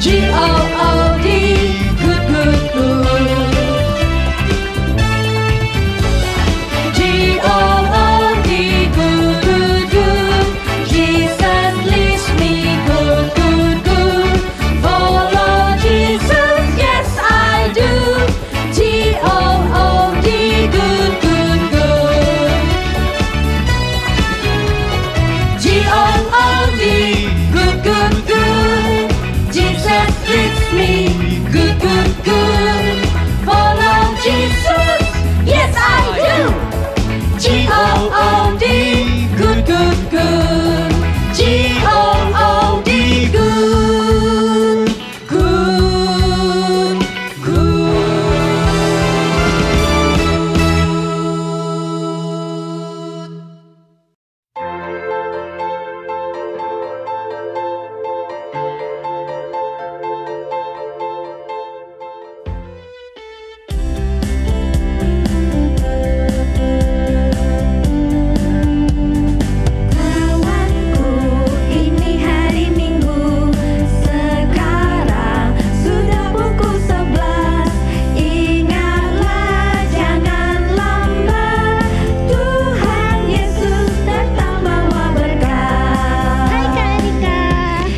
G-O-O-D, good, good, good. G-O-O-D, good, good, good. Jesus leads me, good, good, good. Follow Jesus, yes I do. G-O-O-D, good, good, good. G-O-O-D, good, good, good. Jesus leads me, good, good, good. Follow Jesus, yes I do. G-O-O-D, good, good, good. G-O-O-D, good, good, good. Kawanku, ini hari Minggu. Sekarang sudah pukul 11. Ingatlah, jangan lambat. Tuhan Yesus datang bawa berkat. Hai Kak Erika.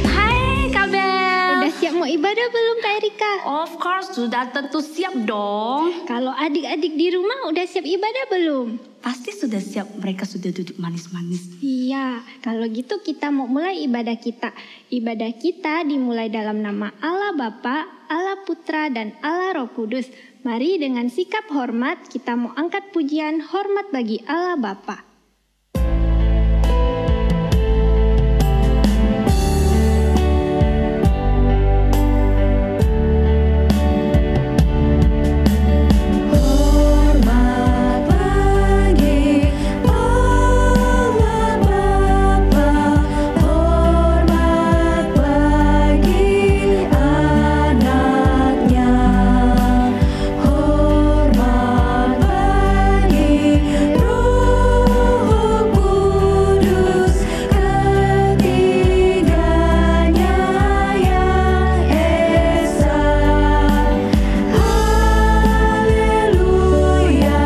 Hai Kak Bel. Udah siap mau ibadah belum Kak Erika? Of course, sudah tentu siap dong. Kalau adik-adik di rumah udah siap ibadah belum? Pasti sudah siap, mereka sudah duduk manis-manis. Iya, kalau gitu kita mau mulai ibadah kita. Ibadah kita dimulai dalam nama Allah Bapa, Allah Putra, dan Allah Roh Kudus. Mari dengan sikap hormat kita mau angkat pujian hormat bagi Allah Bapa. Hormat bagi Allah Bapa, hormat bagi anaknya, hormat bagi Roh Kudus, ketiganya yang esa. Haleluya,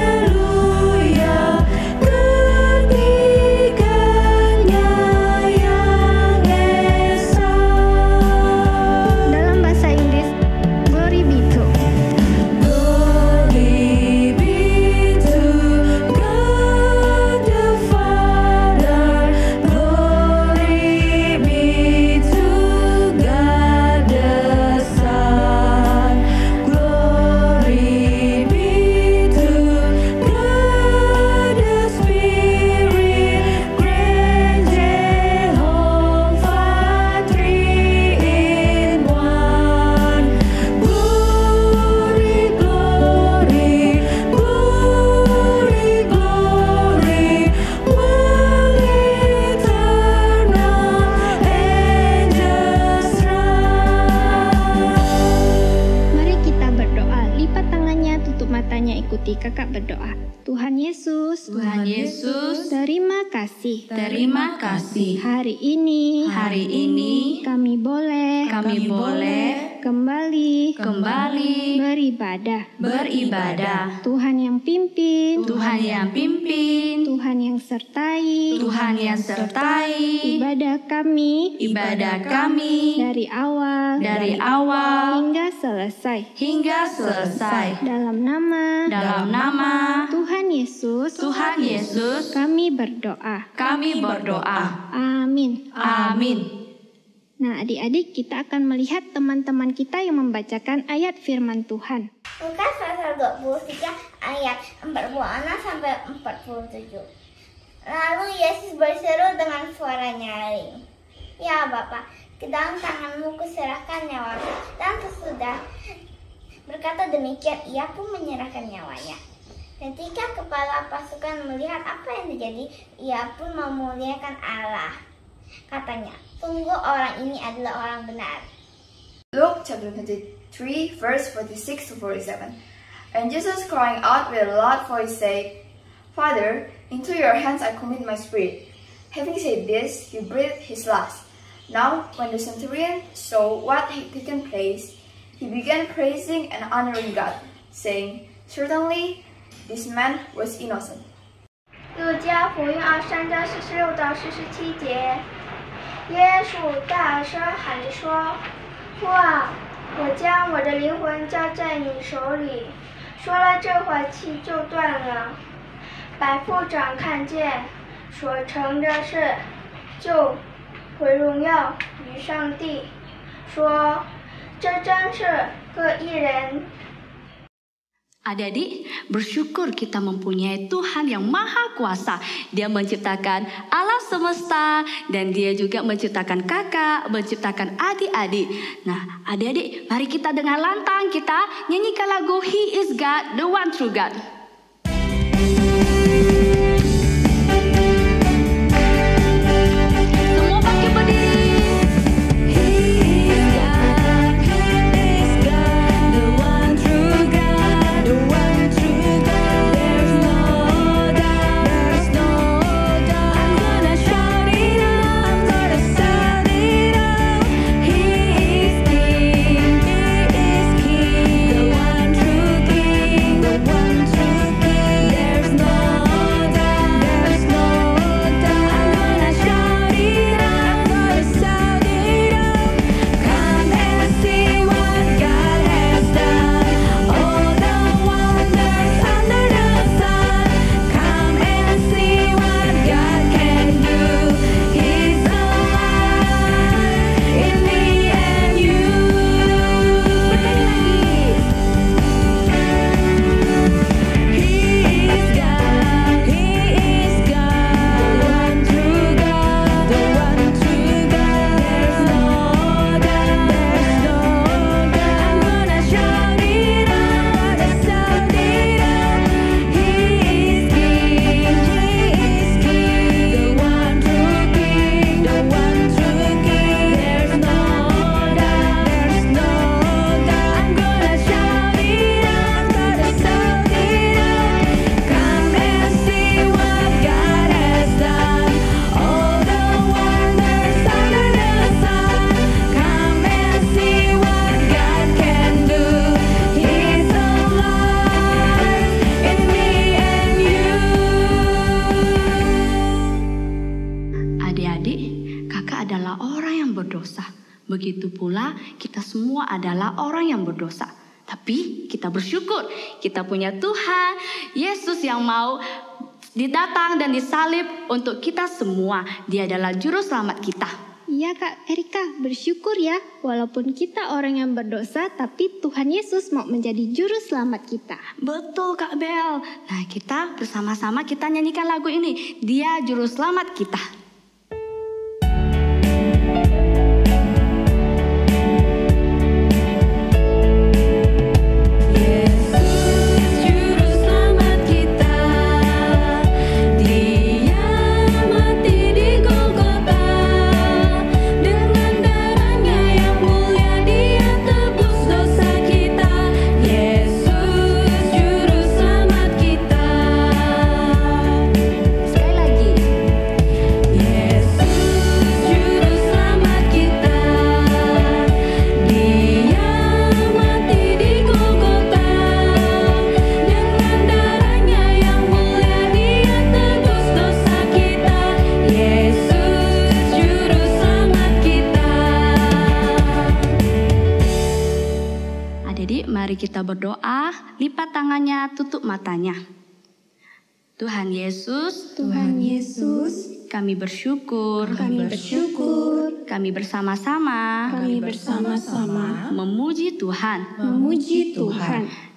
haleluya, ketiganya yang esa. Dalam bahasa Inggris, glory be to. Glory be to God the Father, glory be to God the Son, glory be to God the Spirit, great Jehovah, three in one. Glory, glory, glory, glory, world eternal, ages round. Mari kita berdoa. Lipat tangannya, tutup matanya, ikuti kakak berdoa. Tuhan Yesus, Tuhan Yesus, terima kasih. terima kasih. Hari ini kami boleh kembali beribadah. Tuhan yang pimpin, Tuhan yang pimpin, Tuhan yang sertai Tuhan yang sertai ibadah kami ibadah kami dari awal hingga hingga selesai. Dalam nama Tuhan Yesus, kami berdoa. Amin. Amin. Nah, adik-adik, kita akan melihat teman-teman kita yang membacakan ayat firman Tuhan. Lukas pasal 23 ayat 46 sampai 47. Lalu Yesus berseru dengan suara nyaring, "Ya Bapa, ke dalam tanganmu kuserahkan nyawaku." Dan sesudah berkata demikian, ia pun menyerahkan nyawanya. Ketika kepala pasukan melihat apa yang terjadi, ia pun memuliakan Allah. Katanya, "Sungguh orang ini adalah orang benar." Luke chapter 23, verse 46 to 47. And Jesus crying out with a loud voice said, "Father, into your hands I commit my spirit." Having said this, he breathed his last. Now, when the centurion saw what had taken place, he began praising and honoring God, saying, "Certainly, this man was innocent." 路加福音23章46到47节，耶稣大声喊着说：“父啊，我将我的灵魂交在你手里。”说了这话，气就断了。百夫长看见所成的事，就归荣耀于上帝，说：“这真是个义人。” Adik-adik, bersyukur kita mempunyai Tuhan yang Maha Kuasa. Dia menciptakan alam semesta dan Dia juga menciptakan kakak, menciptakan adik-adik. Nah, adik-adik, mari kita dengan lantang kita nyanyikan lagu He is God, the one true God. Semua pakai berdiri. Begitu pula kita semua adalah orang yang berdosa. Tapi kita bersyukur kita punya Tuhan Yesus yang mau didatang dan disalib untuk kita semua. Dia adalah juru selamat kita. Iya Kak Erika, bersyukur ya. Walaupun kita orang yang berdosa, tapi Tuhan Yesus mau menjadi juru selamat kita. Betul Kak Bel. Nah kita bersama-sama kita nyanyikan lagu ini. Dia juru selamat kita. Kita berdoa, lipat tangannya, tutup matanya. Tuhan Yesus, kami bersyukur, kami bersama-sama, memuji Tuhan,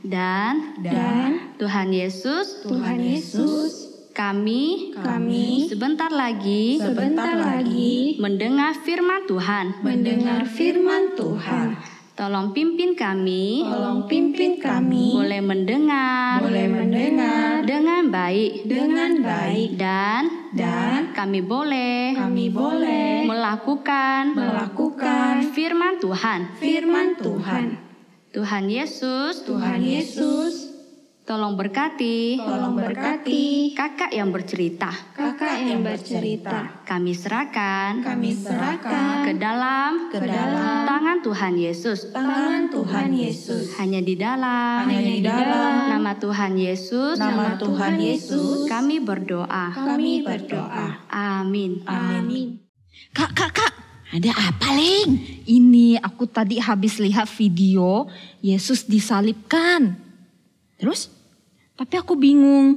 dan Tuhan Yesus, kami sebentar lagi mendengar firman Tuhan. Tolong pimpin kami, boleh mendengar dengan baik, dan kami boleh melakukan firman Tuhan. Tuhan Yesus, Tolong berkati kakak yang bercerita. kakak yang bercerita. Kami serahkan Serahkan ke dalam tangan Tuhan Yesus. tangan Tuhan Yesus. Hanya di dalam nama Tuhan Yesus kami berdoa. Amin. Kak, ada apa, Leng? Ini aku tadi habis lihat video Yesus disalibkan. Terus? Tapi aku bingung,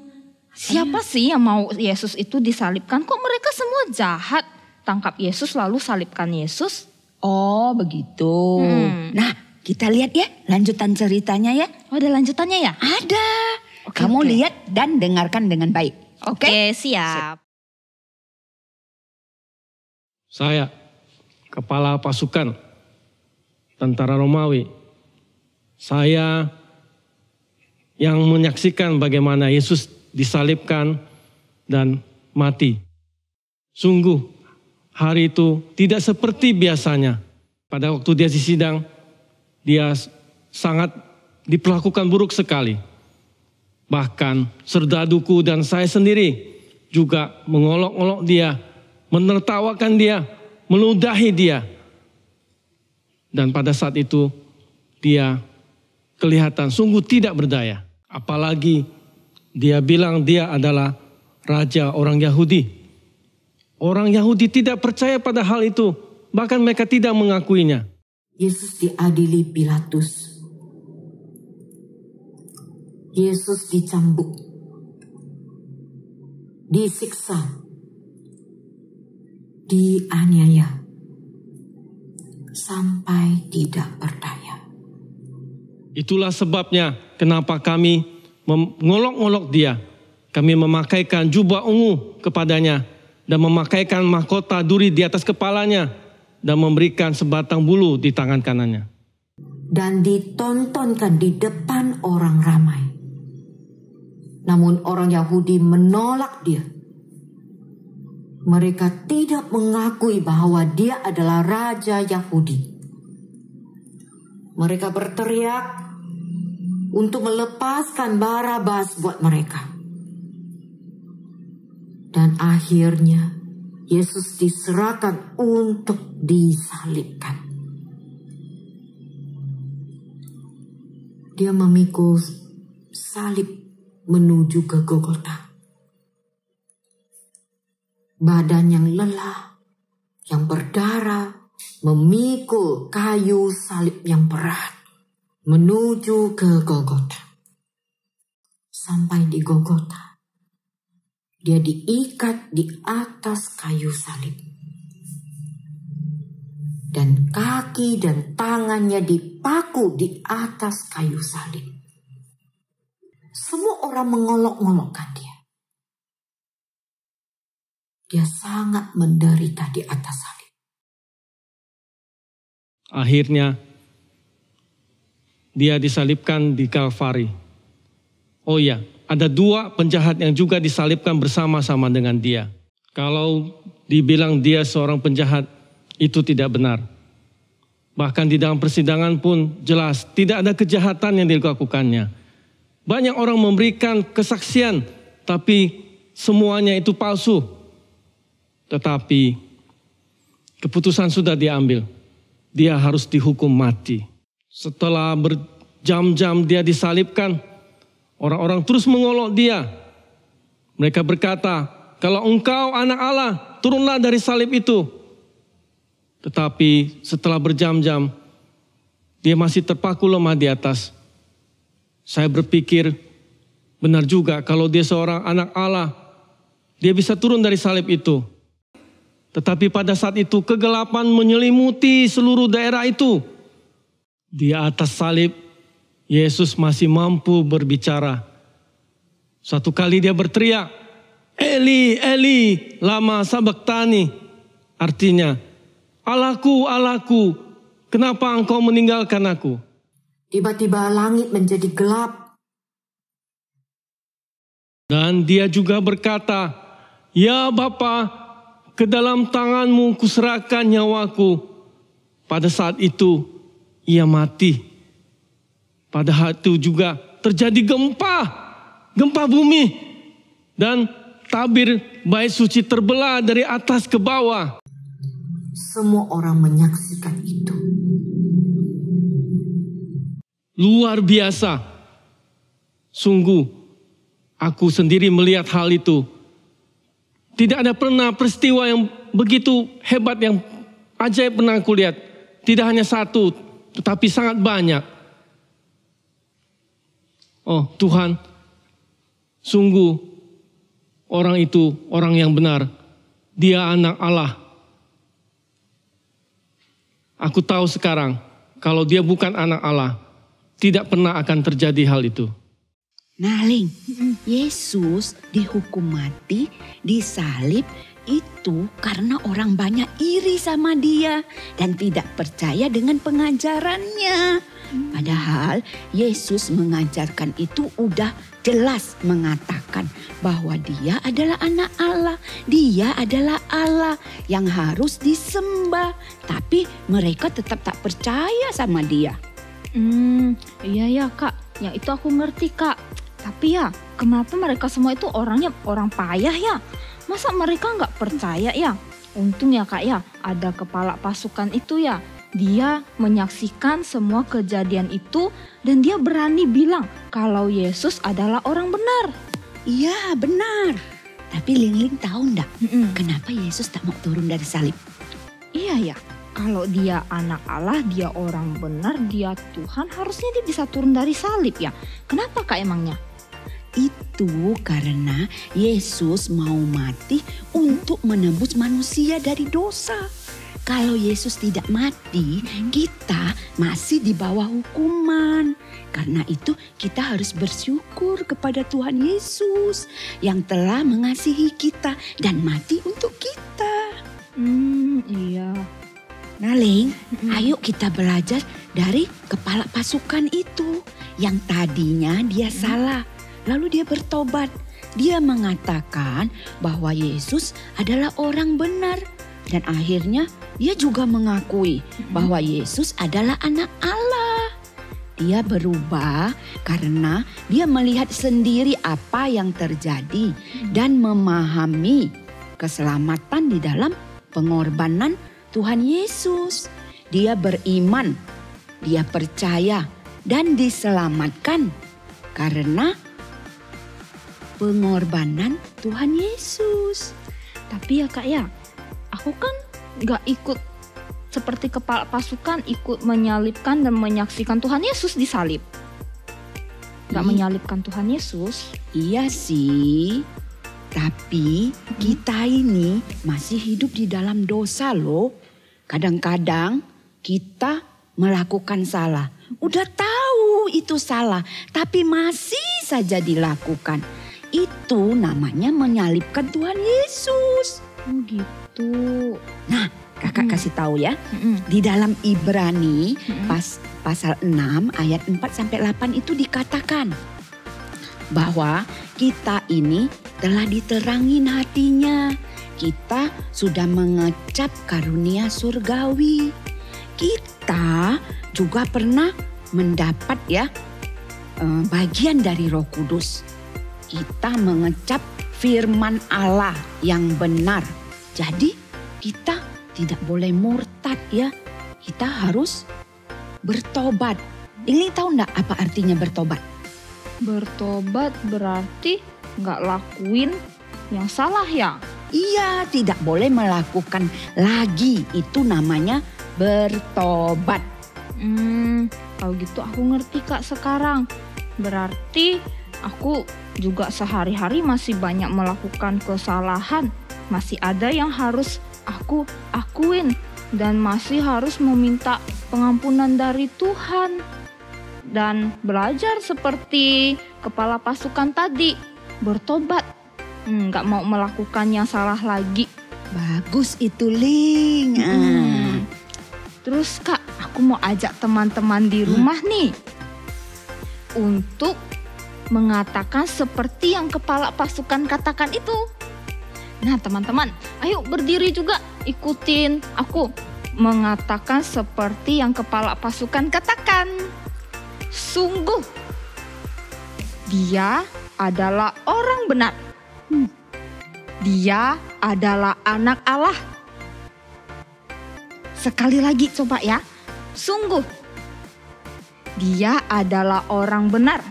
siapa sih yang mau Yesus itu disalibkan? Kok mereka semua jahat? Tangkap Yesus lalu salibkan Yesus? Oh begitu. Nah kita lihat ya lanjutan ceritanya ya. Oh, ada lanjutannya ya? Ada. Oke, Kamu oke. lihat dan dengarkan dengan baik. Oke, siap. Saya, kepala pasukan tentara Romawi, saya yang menyaksikan bagaimana Yesus disalibkan dan mati. Sungguh, hari itu tidak seperti biasanya. Pada waktu dia disidang, dia sangat diperlakukan buruk sekali. Bahkan serdaduku dan saya sendiri juga mengolok-olok dia, menertawakan dia, meludahi dia. Dan pada saat itu dia kelihatan sungguh tidak berdaya. Apalagi dia bilang dia adalah raja orang Yahudi. Orang Yahudi tidak percaya pada hal itu, bahkan mereka tidak mengakuinya. Yesus diadili Pilatus. Yesus dicambuk, disiksa, dianiaya, sampai tidak berdaya. Itulah sebabnya kenapa kami mengolok-olok dia. Kami memakaikan jubah ungu kepadanya dan memakaikan mahkota duri di atas kepalanya dan memberikan sebatang bulu di tangan kanannya. Dan ditontonkan di depan orang ramai. Namun orang Yahudi menolak dia. Mereka tidak mengakui bahwa dia adalah raja Yahudi. Mereka berteriak untuk melepaskan Barabas buat mereka. Dan akhirnya Yesus diserahkan untuk disalibkan. Dia memikul salib menuju ke Golgota. Badan yang lelah, yang berdarah, memikul kayu salib yang berat menuju ke Golgota. Sampai di Golgota, dia diikat di atas kayu salib. Dan kaki dan tangannya dipaku di atas kayu salib. Semua orang mengolok-olokkan dia. Dia sangat menderita di atas salib. Akhirnya dia disalibkan di Kalvari. Oh iya, ada dua penjahat yang juga disalibkan bersama-sama dengan dia. Kalau dibilang dia seorang penjahat, itu tidak benar. Bahkan di dalam persidangan pun jelas tidak ada kejahatan yang dilakukannya. Banyak orang memberikan kesaksian, tapi semuanya itu palsu. Tetapi keputusan sudah diambil. Dia harus dihukum mati. Setelah berjam-jam dia disalibkan, orang-orang terus mengolok dia. Mereka berkata, kalau engkau anak Allah, turunlah dari salib itu. Tetapi setelah berjam-jam, dia masih terpaku lemah di atas. Saya berpikir, benar juga kalau dia seorang anak Allah, dia bisa turun dari salib itu. Tetapi pada saat itu kegelapan menyelimuti seluruh daerah itu. Di atas salib, Yesus masih mampu berbicara. Suatu kali dia berteriak, Eli, Eli, lama sabachthani. Artinya, Allahku, Allahku, kenapa engkau meninggalkan aku? Tiba-tiba langit menjadi gelap. Dan dia juga berkata, ya Bapa, ke dalam tanganmu kuserahkan nyawaku. Pada saat itu ia mati. Pada saat itu juga terjadi gempa bumi. Dan tabir bait suci terbelah dari atas ke bawah. Semua orang menyaksikan itu. Luar biasa. Sungguh, aku sendiri melihat hal itu. Tidak ada pernah peristiwa yang begitu hebat, yang ajaib pernah aku lihat. Tidak hanya satu, tetapi sangat banyak. Oh Tuhan, sungguh orang itu orang yang benar. Dia anak Allah. Aku tahu sekarang, kalau dia bukan anak Allah, tidak pernah akan terjadi hal itu. Nah, Ling, Yesus dihukum mati, disalib itu karena orang banyak iri sama dia dan tidak percaya dengan pengajarannya. Padahal Yesus mengajarkan itu udah jelas mengatakan bahwa dia adalah anak Allah. Dia adalah Allah yang harus disembah. Tapi mereka tetap tak percaya sama dia. Iya ya Kak, yang itu aku ngerti Kak. Tapi ya, kenapa mereka semua itu orangnya orang payah ya? Masa mereka nggak percaya ya? Untung ya Kak ya, ada kepala pasukan itu ya. Dia menyaksikan semua kejadian itu dan dia berani bilang kalau Yesus adalah orang benar. Iya benar. Tapi Ling tahu enggak kenapa Yesus tak mau turun dari salib? Iya ya, kalau dia anak Allah, dia orang benar, dia Tuhan, harusnya dia bisa turun dari salib ya. Kenapa Kak emangnya? Itu karena Yesus mau mati untuk menebus manusia dari dosa. Kalau Yesus tidak mati, kita masih di bawah hukuman. Karena itu kita harus bersyukur kepada Tuhan Yesus yang telah mengasihi kita dan mati untuk kita. Iya. Nah Ling, ayo kita belajar dari kepala pasukan itu. Yang tadinya dia salah, lalu dia bertobat. Dia mengatakan bahwa Yesus adalah orang benar. Dan akhirnya dia juga mengakui bahwa Yesus adalah anak Allah. Dia berubah karena dia melihat sendiri apa yang terjadi dan memahami keselamatan di dalam pengorbanan Tuhan Yesus. Dia beriman, dia percaya dan diselamatkan karena pengorbanan Tuhan Yesus. Tapi ya Kak ya, aku kan gak ikut seperti kepala pasukan ikut menyalibkan dan menyaksikan Tuhan Yesus disalib. Gak menyalibkan Tuhan Yesus. Iya sih, tapi kita ini masih hidup di dalam dosa loh. Kadang-kadang kita melakukan salah. Udah tahu itu salah, tapi masih saja dilakukan. Itu namanya menyalibkan Tuhan Yesus. Oh gitu. Nah, kakak kasih tahu ya. Di dalam Ibrani pasal 6 ayat 4-8 itu dikatakan bahwa kita ini telah diterangin hatinya. Kita sudah mengecap karunia surgawi. Kita juga pernah mendapat ya bagian dari Roh Kudus. Kita mengecap firman Allah yang benar. Jadi kita tidak boleh murtad ya. Kita harus bertobat. Ini tahu enggak apa artinya bertobat? Bertobat berarti nggak lakuin yang salah ya? Iya, tidak boleh melakukan lagi. Itu namanya bertobat. Kalau gitu aku ngerti Kak sekarang. Berarti aku juga sehari-hari masih banyak melakukan kesalahan. Masih ada yang harus aku akuin. Dan masih harus meminta pengampunan dari Tuhan. Dan belajar seperti kepala pasukan tadi. Bertobat. Gak mau melakukan yang salah lagi. Bagus itu Ling. Terus Kak, aku mau ajak teman-teman di rumah nih. Untuk mengatakan seperti yang kepala pasukan katakan itu. Nah teman-teman, ayo berdiri juga ikutin aku. Mengatakan seperti yang kepala pasukan katakan. Sungguh Dia adalah orang benar. Dia adalah anak Allah. Sekali lagi coba ya. Sungguh. Dia adalah orang benar.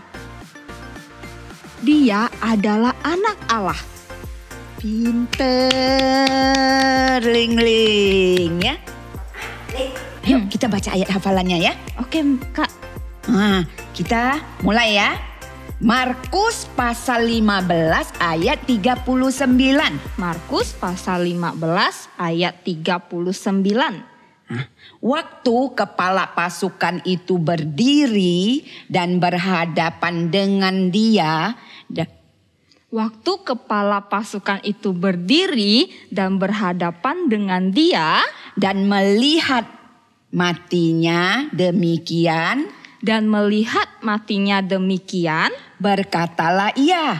Dia adalah anak Allah. Pinter, Ling-Ling ya. Yuk kita baca ayat hafalannya ya. Oke, Kak. Nah, kita mulai ya. Markus pasal 15 ayat 39. Markus pasal 15 ayat 39. Waktu kepala pasukan itu berdiri dan berhadapan dengan dia. Waktu kepala pasukan itu berdiri dan berhadapan dengan dia. Dan melihat matinya demikian. Berkatalah ia.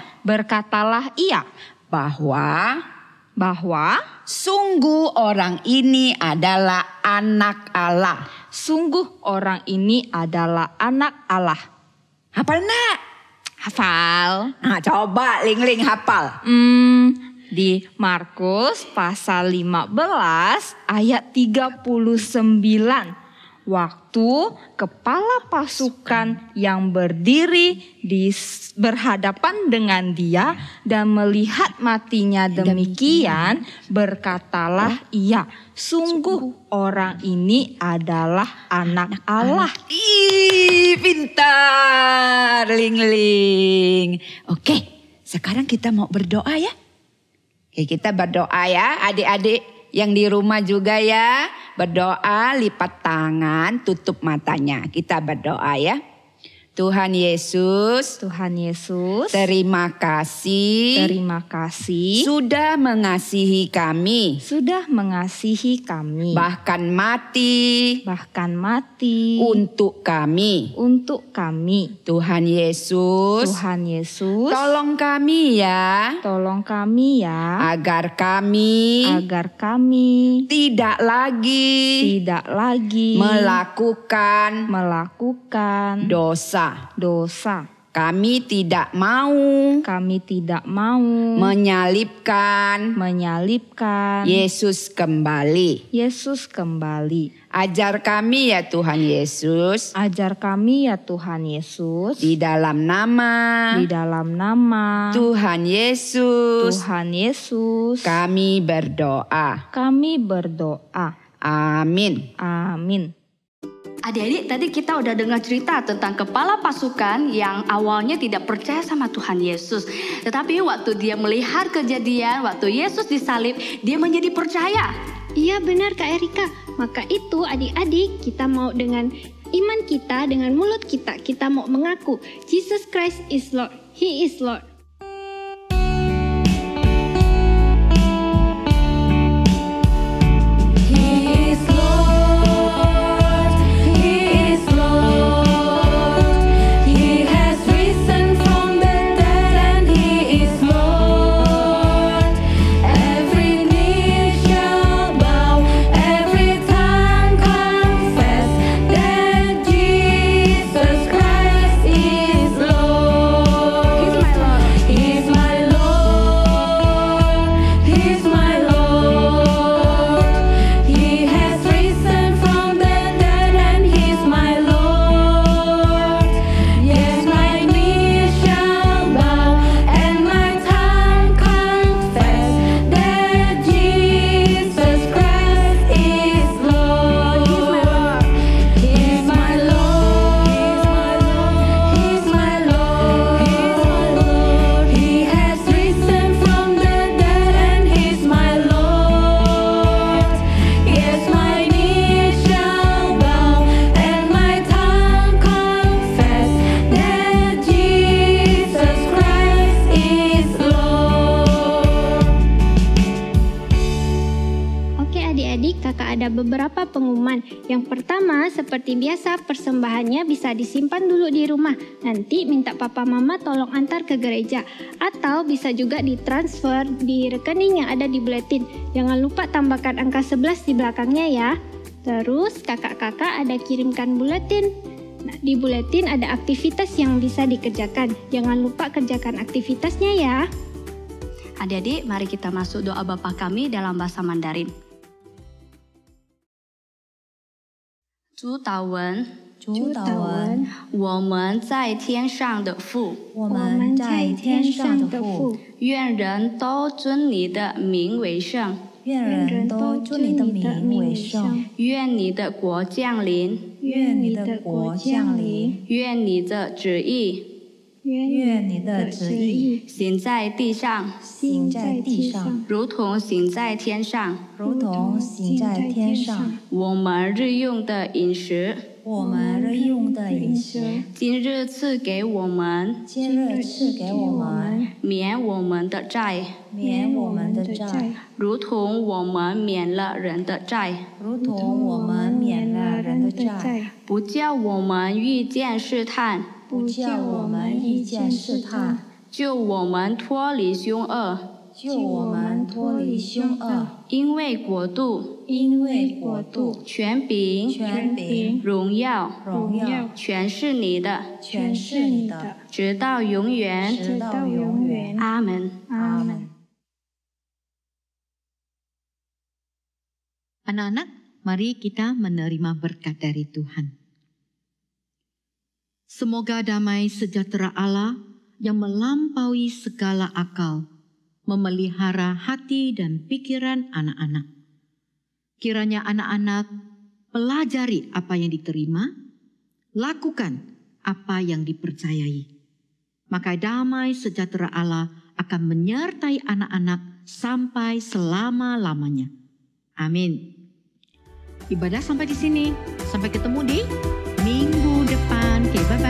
Bahwa sungguh orang ini adalah anak Allah. Sungguh orang ini adalah anak Allah. Hafal nak? Hafal. Nah, coba Ling-Ling hafal. Di Markus pasal 15 ayat 39. Waktu kepala pasukan yang berdiri berhadapan dengan dia dan melihat matinya demikian, berkatalah ia, sungguh orang ini adalah anak Allah. Ih, pintar Ling-Ling. Oke, sekarang kita mau berdoa ya. Oke, kita berdoa ya, adik-adik yang di rumah juga ya. Berdoa, lipat tangan, tutup matanya. Kita berdoa ya. Tuhan Yesus, terima kasih sudah mengasihi kami, bahkan mati untuk kami. Tuhan Yesus, tolong kami ya, agar kami tidak lagi melakukan dosa. Kami tidak mau menyalibkan Yesus kembali. Ajar kami ya Tuhan Yesus. Di dalam nama Tuhan Yesus. Kami berdoa. Amin. Adik-adik, tadi kita udah dengar cerita tentang kepala pasukan yang awalnya tidak percaya sama Tuhan Yesus. Tetapi waktu dia melihat kejadian, waktu Yesus disalib, dia menjadi percaya. Iya benar Kak Erika. Maka itu adik-adik, kita mau dengan iman kita, dengan mulut kita mau mengaku Jesus Christ is Lord. He is Lord. Ada beberapa pengumuman. Yang pertama, seperti biasa persembahannya bisa disimpan dulu di rumah. Nanti minta papa mama tolong antar ke gereja. Atau bisa juga ditransfer di rekening yang ada di buletin. Jangan lupa tambahkan angka 11 di belakangnya ya. Terus kakak-kakak ada kirimkan buletin Nah, di buletin ada aktivitas yang bisa dikerjakan. Jangan lupa kerjakan aktivitasnya ya. Adik-adik, mari kita masuk doa Bapa kami dalam bahasa Mandarin. 主导文，我们在天上的父，愿人都尊你的名为圣，愿你的国降临，愿你的旨意行在地上，如同行在天上。我们日用的饮食，今日赐给我们，免我们的债，如同我们免了人的债，不叫我们遇见试探，救我们脱离凶恶。因为国度、权柄、荣耀，全是你的，直到永远。阿门。 Anak-anak, mari kita menerima berkat dari Tuhan. Semoga damai sejahtera Allah yang melampaui segala akal memelihara hati dan pikiran anak-anak. Kiranya anak-anak pelajari apa yang diterima, lakukan apa yang dipercayai. Maka damai sejahtera Allah akan menyertai anak-anak sampai selama-lamanya. Amin. Ibadah sampai di sini. Sampai ketemu di minggu depan. Oke, bye-bye.